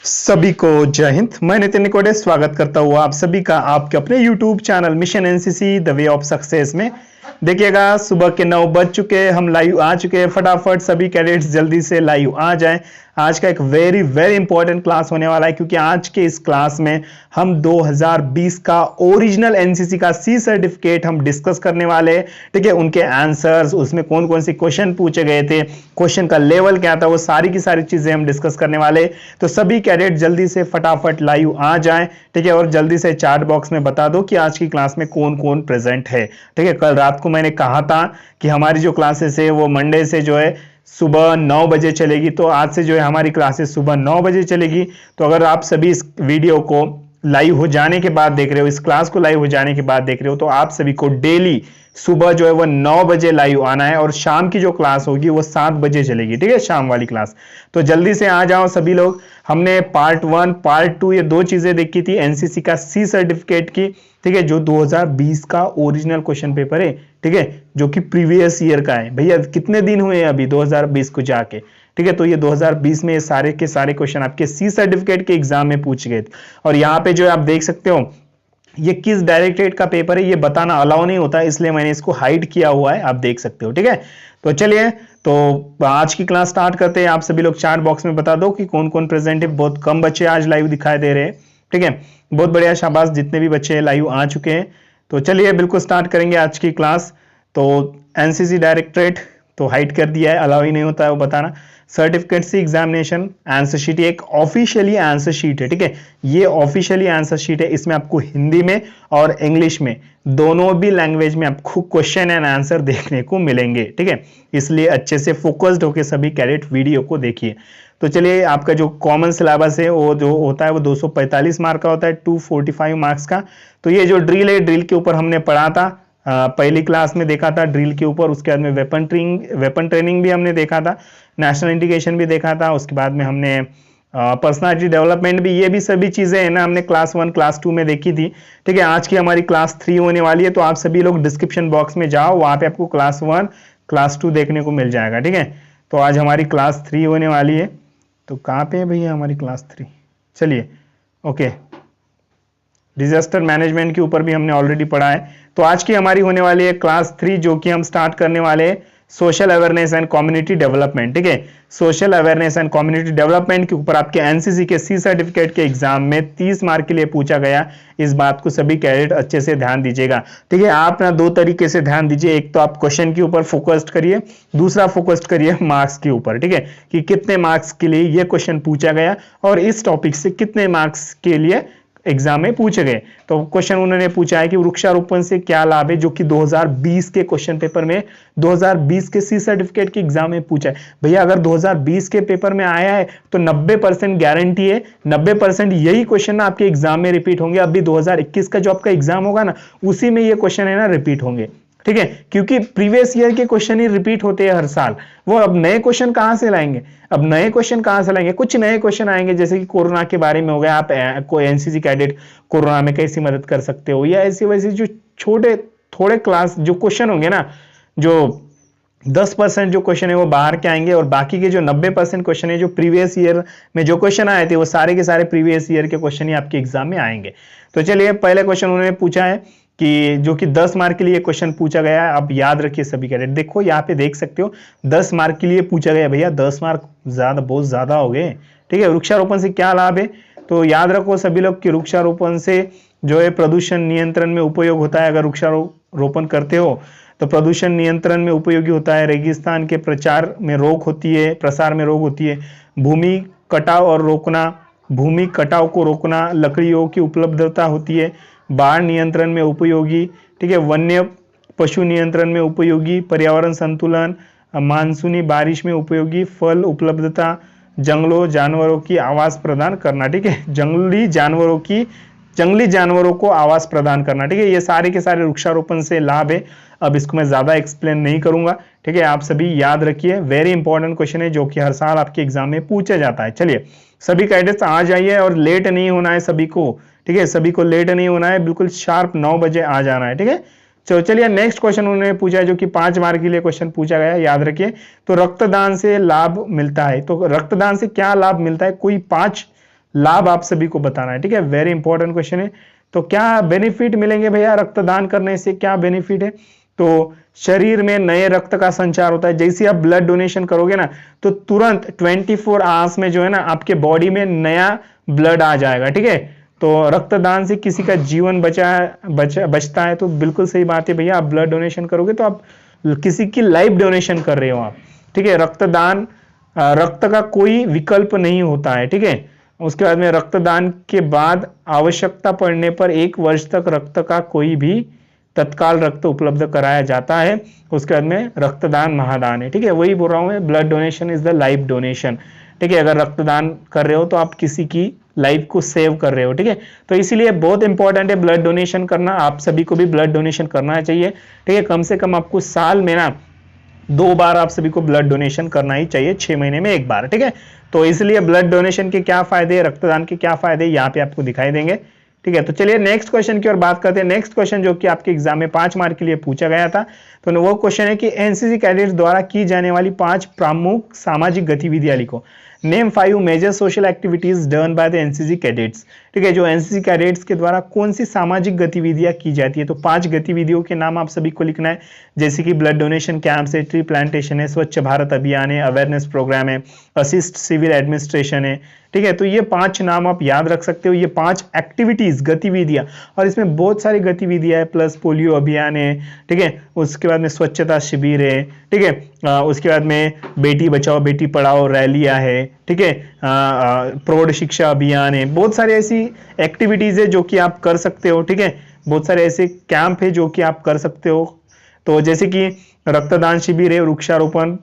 सभी को जय हिंद। मैं नितिन निकोडे स्वागत करता हूँ आप सभी का आपके अपने YouTube channel mission NCC the way of success में। देखिएगा सुबह के 9 बज चुके, हम लाइव आ चुके हैं। फटाफट सभी कैडेट्स जल्दी से लाइव आ जाएं। आज का एक वेरी वेरी इंपॉर्टेंट क्लास होने वाला है, क्योंकि आज के इस क्लास में हम 2020 का ओरिजिनल एनसीसी का सी सर्टिफिकेट हम डिस्कस करने वाले हैं। ठीक है, उनके आंसर्स, उसमें कौन कौन से क्वेश्चन पूछे गए थे, क्वेश्चन का लेवल क्या था, वो सारी की सारी चीजें हम डिस्कस करने वाले। तो सभी कैडेट जल्दी से फटाफट लाइव आ जाएं। ठीक है, और जल्दी से चैट बॉक्स में बता दो कि आज की क्लास में कौन कौन प्रेजेंट है। ठीक है, कल रात को मैंने कहा था कि हमारी जो क्लासेस है वो मंडे से जो है सुबह 9 बजे चलेगी, तो आज से जो है हमारी क्लासेस सुबह 9 बजे चलेगी। तो अगर आप सभी इस वीडियो को लाइव हो जाने के बाद देख रहे हो, इस क्लास को लाइव हो जाने के बाद देख रहे हो, तो आप सभी को डेली सुबह जो है वो 9 बजे लाइव आना है, और शाम की जो क्लास होगी वो 7 बजे चलेगी। ठीक है, शाम वाली क्लास। तो जल्दी से आ जाओ सभी लोग। हमने पार्ट 1 पार्ट 2 ये दो चीजें देखी थी एनसीसी का सी सर्टिफिकेट की। ठीक है, जो 2020 का ओरिजिनल क्वेश्चन पेपर है, ठीक है, जो कि प्रीवियस ईयर का है। भैया कितने दिन हुए हैं अभी 2020 को जाके। ठीक है, तो ये 2020 में सारे के सारे क्वेश्चन आपके सी सर्टिफिकेट के एग्जाम में पूछे गए थे। और यहाँ पे जो आप देख सकते हो ये किस डायरेक्टरेट का पेपर है ये बताना अलाउ नहीं होता, इसलिए मैंने इसको हाइड किया हुआ है, आप देख सकते हो। ठीक है, तो चलिए, तो आज की क्लास स्टार्ट करते हैं। आप सभी लोग चैट बॉक्स में बता दो कि कौन कौन प्रेजेंट है। बहुत कम बच्चे आज लाइव दिखाई दे रहे हैं। ठीक है, बहुत बढ़िया, शाबाश जितने भी बच्चे लाइव आ चुके हैं। तो चलिए बिल्कुल स्टार्ट करेंगे आज की क्लास। तो एनसीसी डायरेक्टरेट तो हाइड कर दिया है, अलाउ ही नहीं होता है वो बताना। Certificate C examination answer sheet, एक ऑफिशियली आंसर शीट है। ठीक है, ये ऑफिशियली आंसर शीट है। इसमें आपको हिंदी में और इंग्लिश में दोनों भी लैंग्वेज में आपको क्वेश्चन एंड आंसर देखने को मिलेंगे। ठीक है, इसलिए अच्छे से फोकस्ड होकर सभी कैडेट वीडियो को देखिए। तो चलिए, आपका जो कॉमन सिलेबस है वो जो होता है वो 245 मार्क का होता है, 245 मार्क्स का। तो ये जो ड्रिल है, ड्रिल के ऊपर हमने पढ़ा था, पहली क्लास में देखा था ड्रिल के ऊपर। उसके बाद में वेपन ट्रेनिंग भी हमने देखा था, नेशनल इंडिकेशन भी देखा था। उसके बाद में हमने पर्सनालिटी डेवलपमेंट भी, ये भी सभी चीजें है ना हमने क्लास 1 क्लास 2 में देखी थी। ठीक है, आज की हमारी क्लास 3 होने वाली है। तो आप सभी लोग डिस्क्रिप्शन बॉक्स में जाओ, वहां पे आपको क्लास 1 क्लास 2 देखने को मिल जाएगा। ठीक है, तो आज हमारी क्लास 3 होने वाली है। तो कहाँ पे है भैया हमारी क्लास 3? चलिए, ओके, डिजास्टर मैनेजमेंट के ऊपर भी हमने ऑलरेडी पढ़ा है। तो आज की हमारी होने वाली है क्लास 3, जो कि हम स्टार्ट करने वाले हैं social awareness and community development. ठीक है, social awareness and community development के ऊपर आपके एनसीसी के सी सर्टिफिकेट के एग्जाम में 30 मार्क के लिए पूछा गया। इस बात को सभी कैडेट अच्छे से ध्यान दीजिएगा। ठीक है, आप ना दो तरीके से ध्यान दीजिए। एक तो आप क्वेश्चन के ऊपर फोकस्ड करिए, दूसरा फोकस्ड करिए मार्क्स के ऊपर। ठीक है, कि कितने मार्क्स के लिए ये क्वेश्चन पूछा गया और इस टॉपिक से कितने मार्क्स के लिए एग्जाम में पूछे गए। तो क्वेश्चन उन्होंने पूछा है कि वृक्षारोपण से क्या लाभ है, जो कि 2020 के क्वेश्चन पेपर में 2020 के सी सर्टिफिकेट के एग्जाम में पूछा है। भैया अगर 2020 के पेपर में आया है तो 90% गारंटी है, 90% यही क्वेश्चन ना आपके एग्जाम में रिपीट होंगे। अभी 2021 का जो आपका एग्जाम होगा ना, उसी में ये क्वेश्चन है ना रिपीट होंगे। ठीक है, क्योंकि प्रीवियस ईयर के क्वेश्चन ही रिपीट होते हैं हर साल। वो अब नए क्वेश्चन कहां से लाएंगे? अब नए क्वेश्चन कहां से लाएंगे? कुछ नए क्वेश्चन आएंगे, जैसे कि कोरोना के बारे में हो गया, आप कोई एनसीसी कैडेट कोरोना में कैसी मदद कर सकते हो, या ऐसी वैसी जो छोटे थोड़े क्लास जो क्वेश्चन होंगे ना, जो 10% जो क्वेश्चन है वो बाहर के आएंगे, और बाकी के जो 90% क्वेश्चन है जो प्रीवियस ईयर में जो क्वेश्चन आए थे वो सारे के सारे प्रीवियस ईयर के क्वेश्चन ही आपके एग्जाम में आएंगे। तो चलिए, पहले क्वेश्चन उन्होंने पूछा है कि जो कि 10 मार्क के लिए क्वेश्चन पूछा गया है। आप याद रखिए सभी कैडेट, देखो यहाँ पे देख सकते हो 10 मार्क के लिए पूछा गया। भैया 10 मार्क बहुत ज्यादा हो गए। ठीक है, वृक्षारोपण से क्या लाभ है? तो याद रखो सभी लोग कि वृक्षारोपण से जो है प्रदूषण नियंत्रण में उपयोग होता है। अगर वृक्षारोपण करते हो तो प्रदूषण नियंत्रण में उपयोगी होता है। रेगिस्तान के प्रसार में रोक होती है। भूमि कटाव को रोकना, लकड़ियों की उपलब्धता होती है। बाढ़ नियंत्रण में उपयोगी। ठीक है, वन्य पशु नियंत्रण में उपयोगी। पर्यावरण संतुलन, मानसूनी बारिश में उपयोगी। फल उपलब्धता, जंगलों जानवरों की आवास प्रदान करना। ठीक है, जंगली जानवरों को आवास प्रदान करना। ठीक है, ये सारे के सारे वृक्षारोपण से लाभ है। अब इसको मैं ज्यादा एक्सप्लेन नहीं करूंगा। ठीक है, आप सभी याद रखिए, वेरी इंपॉर्टेंट क्वेश्चन है जो कि हर साल आपके एग्जाम में पूछा जाता है। चलिए, सभी कैडेट्स आ जाइए और लेट नहीं होना है सभी को। ठीक है, सभी को लेट नहीं होना है, बिल्कुल शार्प 9 बजे आ जाना है। ठीक है, तो चलिए नेक्स्ट क्वेश्चन उन्होंने पूछा है, जो कि 5 मार्क के लिए क्वेश्चन पूछा गया है, याद रखिए। तो रक्तदान से लाभ मिलता है। तो रक्तदान से क्या लाभ मिलता है? कोई 5 लाभ आप सभी को बताना है, ठीक है, वेरी इंपॉर्टेंट क्वेश्चन है। तो क्या बेनिफिट मिलेंगे भैया रक्तदान करने से, क्या बेनिफिट है? तो शरीर में नए रक्त का संचार होता है। जैसे आप ब्लड डोनेशन करोगे ना तो तुरंत 24 आवर्स में जो है ना आपके बॉडी में नया ब्लड आ जाएगा, ठीक है। तो रक्तदान से किसी का जीवन बचता है, तो बिल्कुल सही बात है भैया। आप ब्लड डोनेशन करोगे तो आप किसी की लाइफ डोनेशन कर रहे हो आप, ठीक है। रक्तदान, रक्त का कोई विकल्प नहीं होता है, ठीक है। उसके बाद में रक्तदान के बाद आवश्यकता पड़ने पर 1 वर्ष तक रक्त का कोई भी तत्काल रक्त उपलब्ध कराया जाता है। उसके बाद में रक्तदान महादान है, ठीक है। वही बोल रहा हूं मैं, blood donation is the life donation, ठीक है। अगर रक्तदान कर रहे हो तो आप किसी की लाइफ को सेव कर रहे हो, ठीक है। तो इसीलिए बहुत इंपॉर्टेंट है ब्लड डोनेशन करना। आप सभी को भी ब्लड डोनेशन करना चाहिए, ठीक है। कम से कम आपको साल में ना 2 बार आप सभी को ब्लड डोनेशन करना ही चाहिए, 6 महीने में 1 बार, ठीक है। तो इसलिए ब्लड डोनेशन के क्या फायदे, रक्तदान के क्या फायदे यहाँ पे आपको दिखाई देंगे, ठीक है। तो चलिए नेक्स्ट क्वेश्चन की ओर बात करते हैं। नेक्स्ट क्वेश्चन जो कि आपके एग्जाम में 5 मार्क के लिए पूछा गया था, तो वो क्वेश्चन है कि एनसीसी कैडेट्स द्वारा की जाने वाली 5 प्रमुख सामाजिक गतिविधियां लिखो। Name 5 major social activities done by the NCC cadets, ठीक है। जो एनसीसी कैडेट्स के द्वारा कौन सी सामाजिक गतिविधियां की जाती है, तो 5 गतिविधियों के नाम आप सभी को लिखना है। जैसे कि ब्लड डोनेशन कैंप है, ट्री प्लांटेशन है, स्वच्छ भारत अभियान है, अवेयरनेस प्रोग्राम है, असिस्ट सिविल एडमिनिस्ट्रेशन है, ठीक है। तो ये 5 नाम आप याद रख सकते हो, ये 5 एक्टिविटीज गतिविधियां, और इसमें बहुत सारी गतिविधियां है, प्लस पोलियो अभियान है, ठीक है। उसके बाद में स्वच्छता शिविर है, ठीक है। उसके बाद में बेटी बचाओ बेटी पढ़ाओ रैलियां है, ठीक है। प्रौढ़ शिक्षा अभियान है, बहुत सारी ऐसी एक्टिविटीज है जो कि आप कर सकते हो, ठीक है। बहुत सारे ऐसे कैंप है जो कि आप कर सकते हो। तो जैसे कि रक्तदान शिविर है, वृक्षारोपण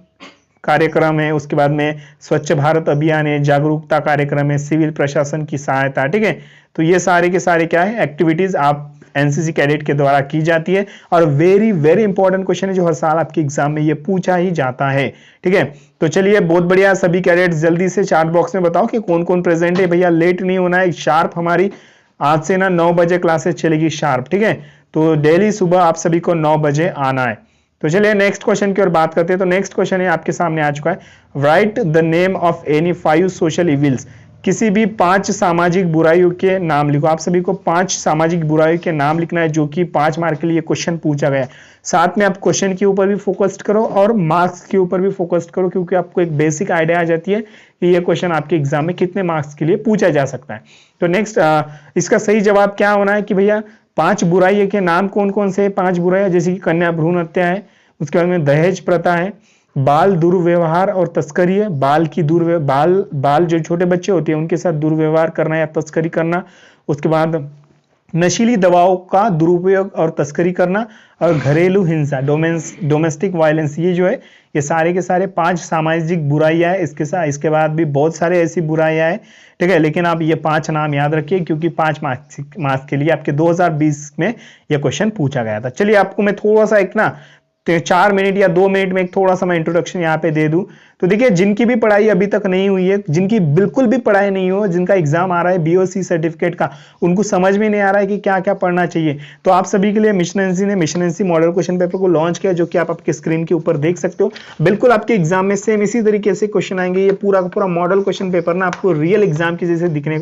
कार्यक्रम है, उसके बाद में स्वच्छ भारत अभियान है, जागरूकता कार्यक्रम है, सिविल प्रशासन की सहायता, ठीक है। तो ये सारे के सारे क्या है, एक्टिविटीज आप एनसीसी कैडेट के द्वारा की जाती है। और वेरी वेरी इंपॉर्टेंट क्वेश्चन है जो हर साल आपके एग्जाम में ये पूछा ही जाता है, ठीक है। तो चलिए बहुत बढ़िया, सभी कैडेट्स जल्दी से चैट बॉक्स में बताओ कि कौन कौन प्रेजेंट है। भैया लेट नहीं होना है, शार्प हमारी आज से ना 9 बजे क्लासेस चलेगी शार्प, ठीक है। तो डेली सुबह आप सभी को 9 बजे आना है। तो चलिए नेक्स्ट क्वेश्चन की ओर बात करते हैं। तो नेक्स्ट क्वेश्चन है आपके सामने आ चुका है, right the name of any 5 social evils. किसी भी 5 सामाजिक बुराइयों के नाम लिखो। आप सभी को 5 सामाजिक बुराइयों के नाम लिखना है, जो कि 5 मार्क के लिए क्वेश्चन पूछा गया है। साथ में आप क्वेश्चन के ऊपर भी फोकस करो और मार्क्स के ऊपर भी फोकस करो, क्योंकि आपको एक बेसिक आइडिया आ जाती है कि ये क्वेश्चन आपके एग्जाम में कितने मार्क्स के लिए पूछा जा सकता है। तो नेक्स्ट इसका सही जवाब क्या होना है कि भैया 5 बुराइयों के नाम कौन कौन से 5 बुराइयां, जैसे कि कन्या भ्रूण हत्या है, उसके बाद में दहेज प्रथा है, बाल दुर्व्यवहार और तस्करी है, बाल जो छोटे बच्चे होते हैं उनके साथ दुर्व्यवहार करना या तस्करी करना, उसके बाद नशीली दवाओं का दुरुपयोग और तस्करी करना, और घरेलू हिंसा डोमेस्टिक वायलेंस, ये जो है ये सारे के सारे 5 सामाजिक बुराइयां है। इसके बाद भी बहुत सारे ऐसी बुराइयां है, ठीक है। लेकिन आप ये 5 नाम याद रखिए, क्योंकि 5 मार्क्स के लिए आपके 2020 में ये क्वेश्चन पूछा गया था। चलिए आपको मैं थोड़ा सा एक ना 4 मिनट या 2 मिनट में एक थोड़ा सा मैं इंट्रोडक्शन यहाँ पे दे दूं। तो देखिए जिनकी भी पढ़ाई अभी तक नहीं हुई है, जिनकी बिल्कुल भी पढ़ाई नहीं हो, जिनका एग्जाम आ रहा है बीओसी सर्टिफिकेट का, उनको समझ में नहीं आ रहा है कि क्या क्या पढ़ना चाहिए, तो आप सभी के लिए मिशन एनसी ने mission NC model question paper को लॉन्च किया, जो कि आप आपके स्क्रीन के ऊपर देख सकते हो। बिल्कुल आपके एग्जाम में सेम इसी तरीके से क्वेश्चन आएंगे। ये पूरा का पूरा मॉडल क्वेश्चन पेपर ना आपको रियल एग्जाम की जैसे देखने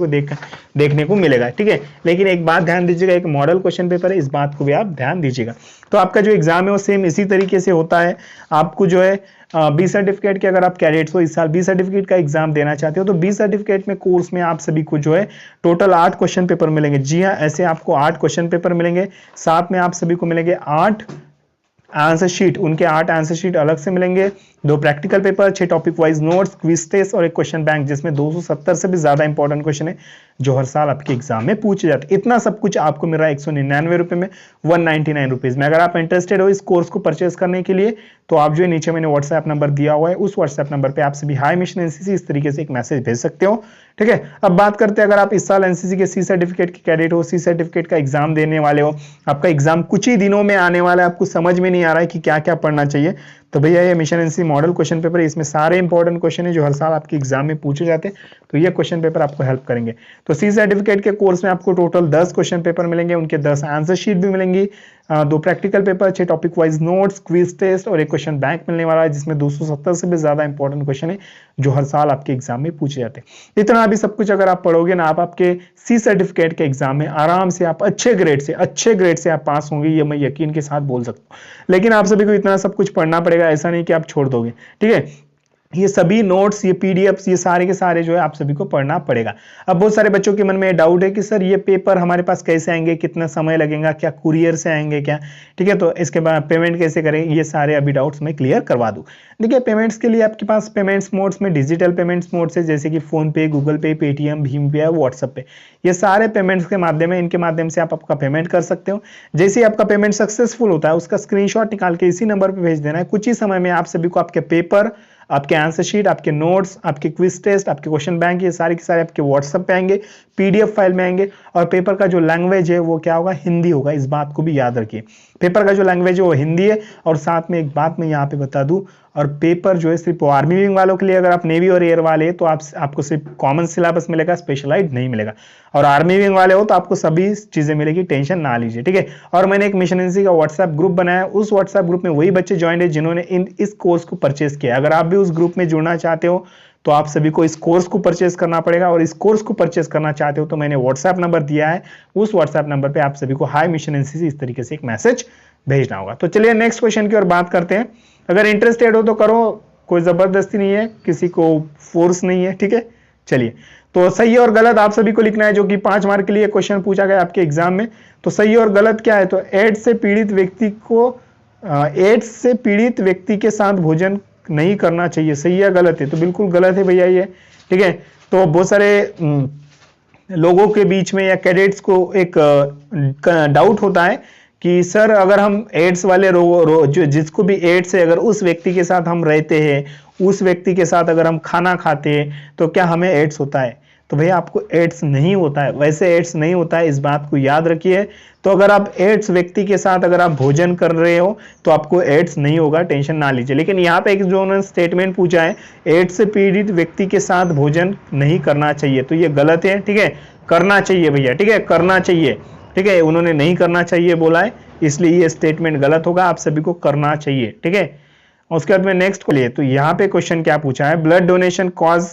को मिलेगा, ठीक है। लेकिन एक बात ध्यान दीजिएगा, एक मॉडल क्वेश्चन पेपर है, इस बात को भी आप ध्यान दीजिएगा। तो आपका जो एग्जाम है वो सेम इसी तरीके से होता है। आपको जो है बी सर्टिफिकेट के, अगर आप कैडेट्स हो इस साल बी सर्टिफिकेट का एग्जाम देना चाहते हो, तो बी सर्टिफिकेट में कोर्स में आप सभी को जो है टोटल 8 क्वेश्चन पेपर मिलेंगे। जी हाँ, ऐसे आपको 8 क्वेश्चन पेपर मिलेंगे। साथ में आप सभी को मिलेंगे 8 आंसर शीट, उनके 8 आंसर शीट अलग से मिलेंगे, 2 practical paper, 6 topic wise notes, quiz test और एक क्वेश्चन बैंक, जिसमें 270 से भी ज्यादा इंपॉर्टेंट क्वेश्चन है जो हर साल आपके एग्जाम में पूछे जाते हैं। इतना सब कुछ आपको मिल रहा है 199 रुपए में, 199 रुपीज में। अगर आप इंटरेस्टेड हो इस कोर्स को परचेज करने के लिए, तो आप जो है नीचे मैंने व्हाट्सएप नंबर दिया हुआ है, उस व्हाट्सएप नंबर पे आप सभी हाई मिशन एनसीसी इस तरीके से एक मैसेज भेज सकते हो, ठीक है। अब बात करते हैं, अगर आप इस साल एनसीसी के सी सर्टिफिकेट के कैडेट हो, सी सर्टिफिकेट का एग्जाम देने वाले हो, आपका एग्जाम कुछ ही दिनों में आने वाला है, आपको समझ में नहीं आ रहा है कि क्या क्या पढ़ना चाहिए, तो भैया ये mission NCC model question paper है, इसमें सारे इंपॉर्टेंट क्वेश्चन है जो हर साल आपके एग्जाम में पूछे जाते हैं। तो ये क्वेश्चन पेपर आपको हेल्प करेंगे। तो सी सर्टिफिकेट के कोर्स में आपको टोटल 10 क्वेश्चन पेपर मिलेंगे, उनके 10 आंसर शीट भी मिलेंगी, 2 practical paper, 6 topic wise notes, quiz test और एक क्वेश्चन बैंक मिलने वाला है, जिसमें 270 से भी ज्यादा इंपॉर्टेंट क्वेश्चन है जो हर साल आपके एग्जाम में पूछे जाते हैं। इतना भी सब कुछ अगर आप पढ़ोगे ना, आप आपके सी सर्टिफिकेट के एग्जाम में आराम से आप अच्छे ग्रेड से आप पास होंगे, ये मैं यकीन के साथ बोल सकता हूँ। लेकिन आप सभी को इतना सब कुछ पढ़ना पड़ेगा, ऐसा नहीं कि आप छोड़ दोगे, ठीक है। ये सभी नोट्स, ये पीडीएफ्स, ये सारे के सारे जो है आप सभी को पढ़ना पड़ेगा। अब बहुत सारे बच्चों के मन में डाउट है कि सर ये पेपर हमारे पास कैसे आएंगे, कितना समय लगेगा, क्या कुरियर से आएंगे क्या, ठीक है। तो इसके बाद पेमेंट कैसे करें, ये सारे अभी डाउट्स मैं क्लियर करवा दूं। देखिए, पेमेंट्स के लिए आपके पास पेमेंट्स मोड्स में डिजिटल पेमेंट्स मोड्स है, जैसे कि फोन पे, गूगल पे, पेटीएम, भीम पे, व्हाट्सएप पे, ये सारे पेमेंट्स के माध्यम है, इनके माध्यम से आप आपका पेमेंट कर सकते हो। जैसे ही आपका पेमेंट सक्सेसफुल होता है, उसका स्क्रीनशॉट निकाल के इसी नंबर पर भेज देना है। कुछ ही समय में आप सभी को आपके पेपर, आपके आंसर शीट, आपके नोट्स, आपके क्विज टेस्ट, आपके क्वेश्चन बैंक, ये सारे के सारे आपके व्हाट्सएप पे आएंगे, पीडीएफ फाइल में आएंगे। और पेपर का जो लैंग्वेज है वो क्या होगा, हिंदी होगा, इस बात को भी याद रखिए। पेपर का जो लैंग्वेज है वो हिंदी है। और साथ में एक बात मैं यहाँ पे बता दूं, और पेपर जो है सिर्फ आर्मी विंग वालों के लिए, अगर आप नेवी और एयर वाले तो आपको सिर्फ कॉमन सिलेबस मिलेगा, स्पेशलाइज्ड नहीं मिलेगा। और आर्मी विंग वाले हो तो आपको सभी चीजें मिलेगी, टेंशन ना लीजिए, ठीक है। और मैंने एक मिशन एनसीसी का व्हाट्सएप ग्रुप बनाया, उस व्हाट्सएप ग्रुप में वही बच्चे ज्वाइन है जिन्होंने इस कोर्स को परचेस किया। अगर आप भी उस ग्रुप में जुड़ना चाहते हो तो आप सभी को इस कोर्स को परचेस करना पड़ेगा। और इस कोर्स को परचेस करना चाहते हो तो मैंने व्हाट्सएप नंबर दिया है, उस व्हाट्सएप नंबर पे आप सभी को हाई मिशन एनसीसी इस तरीके से एक मैसेज भेजना होगा। तो चलिए नेक्स्ट क्वेश्चन की ओर बात करते हैं। अगर इंटरेस्टेड हो तो करो, कोई जबरदस्ती नहीं है, किसी को फोर्स नहीं है, ठीक है। चलिए, तो सही और गलत आप सभी को लिखना है, जो कि 5 मार्क के लिए क्वेश्चन पूछा गया आपके एग्जाम में। तो सही और गलत क्या है, तो एड्स से पीड़ित व्यक्ति के साथ भोजन नहीं करना चाहिए, सही या गलत है, तो बिल्कुल गलत है भैया ये, ठीक है। तो बहुत सारे लोगों के बीच में या कैडेट्स को एक डाउट होता है कि सर अगर हम एड्स वाले जो जिसको भी एड्स है, अगर उस व्यक्ति के साथ हम रहते हैं, उस व्यक्ति के साथ अगर हम खाना खाते हैं तो क्या हमें एड्स होता है। तो भैया आपको एड्स नहीं होता है, वैसे एड्स नहीं होता है, इस बात को याद रखिए। तो अगर आप एड्स व्यक्ति के साथ अगर आप भोजन कर रहे हो तो आपको एड्स नहीं होगा, टेंशन ना लीजिए। लेकिन यहाँ पे एक जो उन्होंने स्टेटमेंट पूछा है, एड्स से पीड़ित व्यक्ति के साथ भोजन नहीं करना चाहिए, तो ये गलत है, ठीक है। करना चाहिए भैया, ठीक है, करना चाहिए, ठीक है। उन्होंने नहीं करना चाहिए बोला है, इसलिए ये स्टेटमेंट गलत होगा, आप सभी को करना चाहिए, ठीक है। उसके बाद में नेक्स्ट को लिए, तो यहाँ पे क्वेश्चन क्या पूछा है, blood donation cause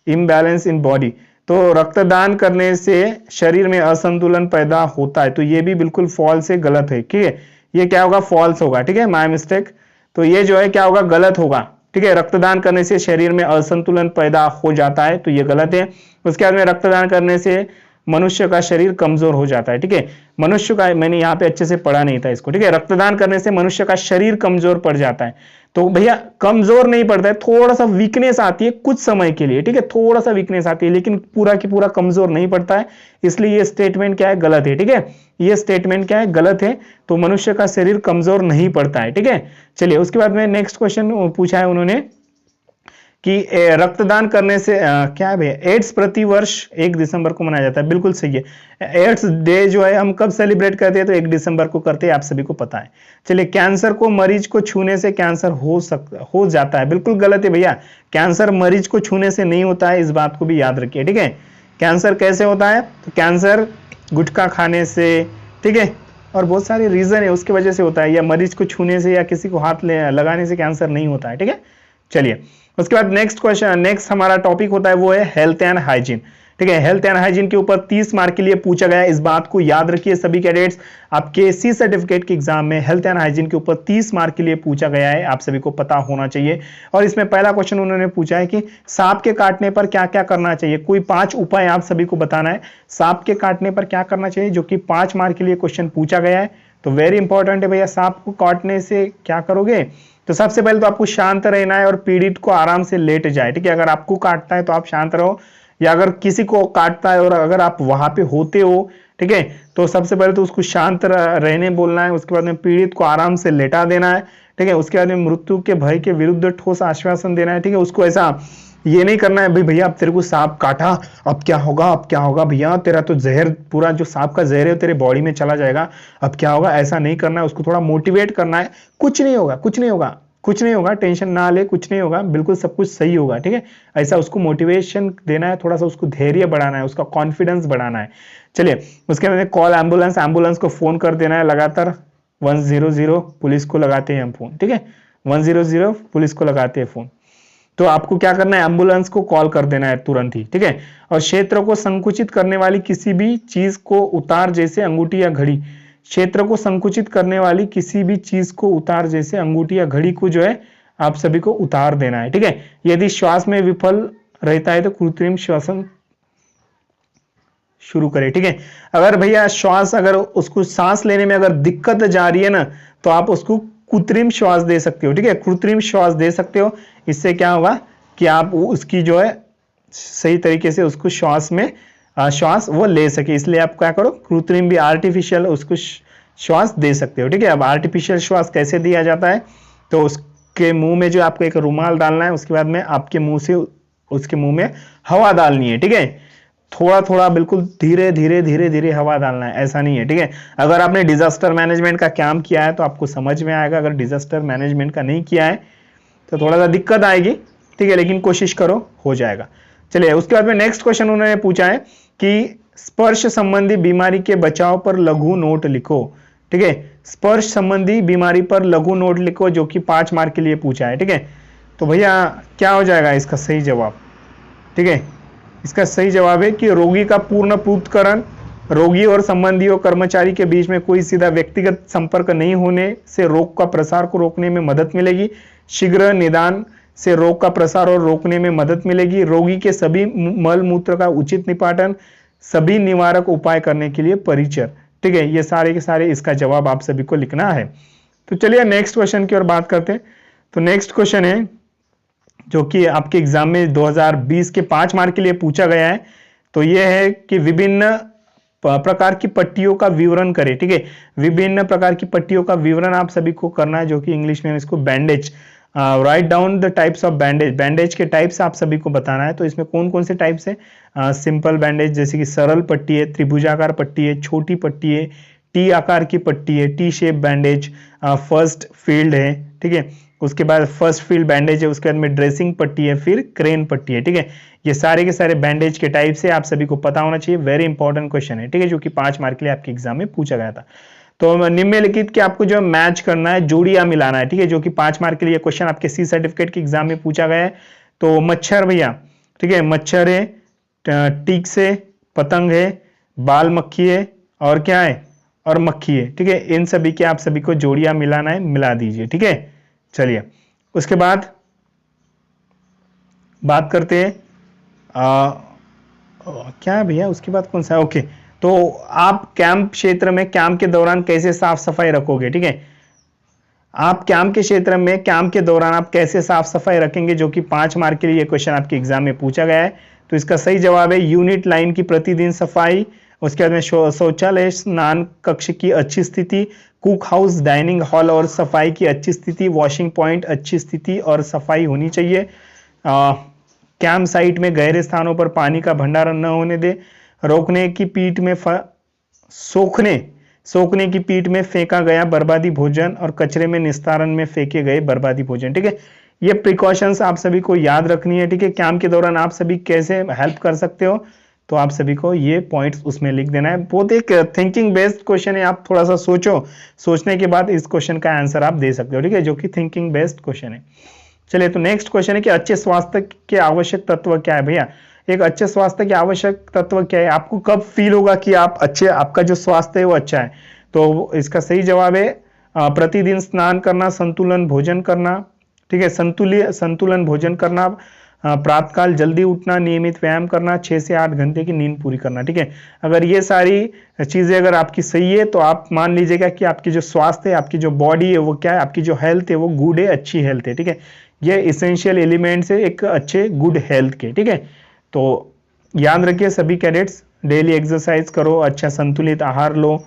imbalance in body, तो रक्तदान करने से शरीर में असंतुलन पैदा होता है, तो ये भी बिल्कुल फॉल्स है, गलत है, ठीक है। ये क्या होगा, फॉल्स होगा, ठीक है, माय मिस्टेक। तो ये जो है क्या होगा, गलत होगा, ठीक है। रक्तदान करने से शरीर में असंतुलन पैदा हो जाता है, तो ये गलत है। उसके बाद में रक्तदान करने से मनुष्य का शरीर कमजोर हो जाता है, ठीक है। मनुष्य का, मैंने यहाँ पे अच्छे से पढ़ा नहीं था इसको, ठीक है। रक्तदान करने से मनुष्य का शरीर कमजोर पड़ जाता है, तो भैया कमजोर नहीं पड़ता है, थोड़ा सा वीकनेस आती है कुछ समय के लिए, ठीक है, थोड़ा सा वीकनेस आती है, लेकिन पूरा की पूरा कमजोर नहीं पड़ता है। इसलिए ये स्टेटमेंट क्या है, गलत है, ठीक है। ये स्टेटमेंट क्या है, गलत है। तो मनुष्य का शरीर कमजोर नहीं पड़ता है, ठीक है। चलिए, उसके बाद में नेक्स्ट क्वेश्चन पूछा है उन्होंने कि रक्तदान करने से क्या है भैया, एड्स प्रति वर्ष 1 दिसंबर को मनाया जाता है, बिल्कुल सही है। एड्स डे जो है हम कब सेलिब्रेट करते हैं, तो 1 दिसंबर को करते हैं, आप सभी को पता है। चलिए, कैंसर को मरीज को छूने से कैंसर हो जाता है, बिल्कुल गलत है भैया। कैंसर मरीज को छूने से नहीं होता है, इस बात को भी याद रखिए, ठीक है। कैंसर कैसे होता है, तो कैंसर गुटखा खाने से, ठीक है, और बहुत सारे रीजन है उसकी वजह से होता है, या मरीज को छूने से या किसी को हाथ लगाने से कैंसर नहीं होता है, ठीक है। चलिए, उसके बाद नेक्स्ट क्वेश्चन, नेक्स्ट हमारा टॉपिक होता है वो है हेल्थ एंड हाइजीन, ठीक है। हेल्थ एंड हाइजीन के ऊपर 30 मार्क के लिए पूछा गया है, इस बात को याद रखिए सभी कैडेट्स। आपके सी सर्टिफिकेट के एग्जाम में हेल्थ एंड हाइजीन के ऊपर 30 मार्क के लिए पूछा गया है, आप सभी को पता होना चाहिए। और इसमें पहला क्वेश्चन उन्होंने पूछा है कि सांप के काटने पर क्या क्या करना चाहिए, कोई 5 उपाय आप सभी को बताना है, सांप के काटने पर क्या करना चाहिए, जो कि 5 मार्क के लिए क्वेश्चन पूछा गया है। तो वेरी इंपॉर्टेंट है भैया, सांप को काटने से क्या करोगे, तो सबसे पहले तो आपको शांत रहना है और पीड़ित को आराम से लेट जाए, ठीक है। अगर आपको काटता है तो आप शांत रहो, या अगर किसी को काटता है और अगर आप वहां पे होते हो, ठीक है, तो सबसे पहले तो उसको शांत रहने बोलना है। उसके बाद में पीड़ित को आराम से लेटा देना है, ठीक है। उसके बाद में मृत्यु के भय के विरुद्ध ठोस आश्वासन देना है, ठीक है। उसको ऐसा ये नहीं करना है भाई भैया अब तेरे को सांप काटा, अब क्या होगा, अब क्या होगा भैया, तेरा तो जहर, पूरा जो सांप का जहर है तेरे बॉडी में चला जाएगा, अब क्या होगा, ऐसा नहीं करना है। उसको थोड़ा मोटिवेट करना है, कुछ नहीं होगा, कुछ नहीं होगा, कुछ नहीं होगा, टेंशन ना ले, कुछ नहीं होगा, बिल्कुल सब कुछ सही होगा, ठीक है। ऐसा उसको मोटिवेशन देना है, थोड़ा सा उसको धैर्य बढ़ाना है, उसका कॉन्फिडेंस बढ़ाना है। चलिए उसके बाद कॉल एम्बुलेंस, एम्बुलेंस को फोन कर देना है लगातार, 100 पुलिस को लगाते हैं हम फोन, ठीक है, 100 पुलिस को लगाते हैं फोन। तो आपको क्या करना है, एम्बुलेंस को कॉल कर देना है तुरंत ही, ठीक है। और क्षेत्र को संकुचित करने वाली किसी भी चीज को उतार, जैसे अंगूठी या घड़ी, क्षेत्र को संकुचित करने वाली किसी भी चीज को उतार, जैसे अंगूठी या घड़ी को जो है आप सभी को उतार देना है, ठीक है। यदि श्वास में विफल रहता है तो कृत्रिम श्वसन शुरू करें, ठीक है। अगर भैया श्वास, अगर उसको सांस लेने में अगर दिक्कत जा रही है ना, तो आप उसको कृत्रिम श्वास दे सकते हो, ठीक है, कृत्रिम श्वास दे सकते हो। इससे क्या होगा कि आप उसकी जो है सही तरीके से उसको श्वास में श्वास वो ले सके, इसलिए आप क्या करो, कृत्रिम भी, आर्टिफिशियल उसको श्वास दे सकते हो, ठीक है। अब आर्टिफिशियल श्वास कैसे दिया जाता है, तो उसके मुंह में जो आपको एक रुमाल डालना है, उसके बाद में आपके मुंह से उसके मुंह में हवा डालनी है, ठीक है। थोड़ा थोड़ा बिल्कुल धीरे धीरे धीरे धीरे हवा डालना है, ऐसा नहीं है, ठीक है। अगर आपने डिजास्टर मैनेजमेंट का काम किया है तो आपको समझ में आएगा, अगर डिजास्टर मैनेजमेंट का नहीं किया है तो थोड़ा सा दिक्कत आएगी, ठीक है, लेकिन कोशिश करो, हो जाएगा। चलिए उसके बाद में नेक्स्ट क्वेश्चन उन्होंने पूछा है कि स्पर्श संबंधी बीमारी के बचाव पर लघु नोट लिखो, ठीक है। स्पर्श संबंधी बीमारी पर लघु नोट लिखो, जो कि 5 मार्क के लिए पूछा है, ठीक है। तो भैया क्या हो जाएगा इसका सही जवाब, ठीक है। इसका सही जवाब है कि रोगी का पूर्ण पृथक्करण, रोगी और संबंधियों कर्मचारी के बीच में कोई सीधा व्यक्तिगत संपर्क नहीं होने से रोग का प्रसार को रोकने में मदद मिलेगी। शीघ्र निदान से रोग का प्रसार और रोकने में मदद मिलेगी। रोगी के सभी मल मूत्र का उचित निपाटन, सभी निवारक उपाय करने के लिए परिचय, ठीक है। ये सारे के सारे इसका जवाब आप सभी को लिखना है। तो चलिए नेक्स्ट क्वेश्चन की ओर बात करते हैं। तो नेक्स्ट क्वेश्चन है जो कि आपके एग्जाम में 2020 के 5 मार्क के लिए पूछा गया है। तो यह है कि विभिन्न प्रकार की पट्टियों का विवरण करें, ठीक है। विभिन्न प्रकार की पट्टियों का विवरण आप सभी को करना है, जो कि इंग्लिश में इसको bandage, write down the types of bandage, bandage के टाइप्स आप सभी को बताना है। तो इसमें कौन कौन से टाइप्स है, सिंपल बैंडेज जैसे कि सरल पट्टी है, त्रिभुजाकार पट्टी है, छोटी पट्टी है, टी आकार की पट्टी है, T shape bandage, first field है, ठीक है। उसके बाद फर्स्ट फील्ड बैंडेज है, उसके बाद में ड्रेसिंग पट्टी है, फिर क्रेन पट्टी है, ठीक है। ये सारे के सारे बैंडेज के टाइप से आप सभी को पता होना चाहिए, वेरी इंपॉर्टेंट क्वेश्चन है, ठीक है, जो कि 5 मार्क के लिए आपके एग्जाम में पूछा गया था। तो निम्नलिखित के आपको जो मैच करना है, जोड़ियां मिलाना है, ठीक है, जो कि 5 मार्क के लिए क्वेश्चन आपके सी सर्टिफिकेट के एग्जाम में पूछा गया है। तो मच्छर भैया, ठीक है, मच्छर है, टीक से, पतंग है, बाल मक्खी है, और क्या है, और मक्खी है, ठीक है। इन सभी के आप सभी को जोड़ियां मिलाना है, मिला दीजिए, ठीक है। चलिए उसके बाद बात करते हैं क्या भैया उसके बाद कौन सा, ओके। तो आप कैंप क्षेत्र में कैंप के दौरान कैसे साफ सफाई रखोगे, ठीक है। आप कैंप के क्षेत्र में कैंप के दौरान आप कैसे साफ सफाई रखेंगे, जो कि 5 मार्क के लिए क्वेश्चन आपके एग्जाम में पूछा गया है। तो इसका सही जवाब है यूनिट लाइन की प्रतिदिन सफाई, उसके बाद में शौचालय, स्नान कक्ष की अच्छी स्थिति, कुक हाउस, डाइनिंग हॉल और सफाई की अच्छी स्थिति, वॉशिंग पॉइंट अच्छी स्थिति और सफाई होनी चाहिए। कैंप साइट में गहरे स्थानों पर पानी का भंडारण न होने दे। रोकने की पीठ में सोखने की पीठ में फेंका गया बर्बादी भोजन और कचरे में निस्तारण में फेंके गए बर्बादी भोजन, ठीक है। ये प्रिकॉशंस आप सभी को याद रखनी है, ठीक है। कैंप के दौरान आप सभी कैसे हेल्प कर सकते हो, तो आप सभी को ये पॉइंट्स उसमें लिख देना है। बहुत एक थिंकिंग बेस्ड क्वेश्चन है, आप थोड़ा सा सोचो, सोचने के बाद इस क्वेश्चन का आंसर आप दे सकते हो, ठीक है, जो कि थिंकिंग बेस्ड क्वेश्चन है। चलिए तो नेक्स्ट क्वेश्चन है कि अच्छे स्वास्थ्य के आवश्यक तत्व क्या है भैया। एक अच्छे स्वास्थ्य के आवश्यक तत्व क्या है, आपको कब फील होगा कि आप अच्छे, आपका जो स्वास्थ्य है वो अच्छा है। तो इसका सही जवाब है प्रतिदिन स्नान करना, संतुलन भोजन करना, ठीक है, संतुलन भोजन करना, प्रातःकाल जल्दी उठना, नियमित व्यायाम करना, 6 से 8 घंटे की नींद पूरी करना, ठीक है। अगर ये सारी चीजें अगर आपकी सही है तो आप मान लीजिएगा कि आपकी जो स्वास्थ्य है, आपकी जो बॉडी है वो क्या है, आपकी जो हेल्थ है वो गुड है, अच्छी हेल्थ है, ठीक है। ये इसेंशियल एलिमेंट्स है एक अच्छे गुड हेल्थ के, ठीक है। तो याद रखिए सभी कैडेट्स, डेली एक्सरसाइज करो, अच्छा संतुलित आहार लो।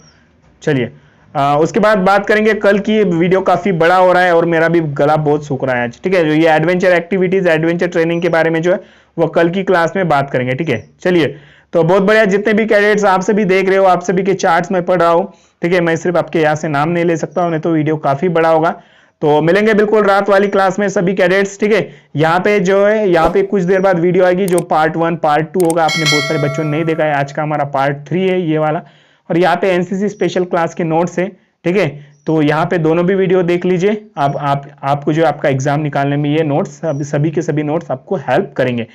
चलिए उसके बाद बात करेंगे, कल की वीडियो काफी बड़ा हो रहा है और मेरा भी गला बहुत सूख रहा है आज, ठीक है। जो ये एडवेंचर एक्टिविटीज, एडवेंचर ट्रेनिंग के बारे में जो है वो कल की क्लास में बात करेंगे, ठीक है। चलिए तो बहुत बढ़िया, जितने भी कैडेट्स आप सभी देख रहे हो, आप सभी के चार्ट्स में पढ़ रहा हूँ, ठीक है। मैं सिर्फ आपके यहाँ से नाम नहीं ले सकता हूँ, नहीं तो वीडियो काफी बड़ा होगा। तो मिलेंगे बिल्कुल रात वाली क्लास में सभी कैडेट्स, ठीक है। यहाँ पे जो है, यहाँ पे कुछ देर बाद वीडियो आएगी जो पार्ट 1 पार्ट 2 होगा। आपने बहुत सारे बच्चों ने नहीं देखा है, आज का हमारा पार्ट 3 है ये वाला। और यहाँ पे एनसीसी स्पेशल क्लास के नोट्स है, ठीक है। तो यहाँ पे दोनों भी वीडियो देख लीजिए। आपको जो आपका एग्जाम निकालने में ये नोट्स, सभी के सभी नोट्स आपको हेल्प करेंगे।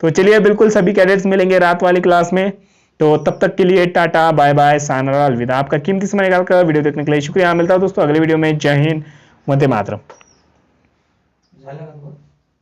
तो चलिए बिल्कुल सभी कैडेट्स मिलेंगे रात वाली क्लास में। तो तब तक के लिए टाटा बाय बाय, सायनारा, अलविदा। आपका कीमती समय निकालकर वीडियो देखने के लिए शुक्रिया। मिलता है दोस्तों अगले वीडियो में। जय हिंद, वंदे मातरम।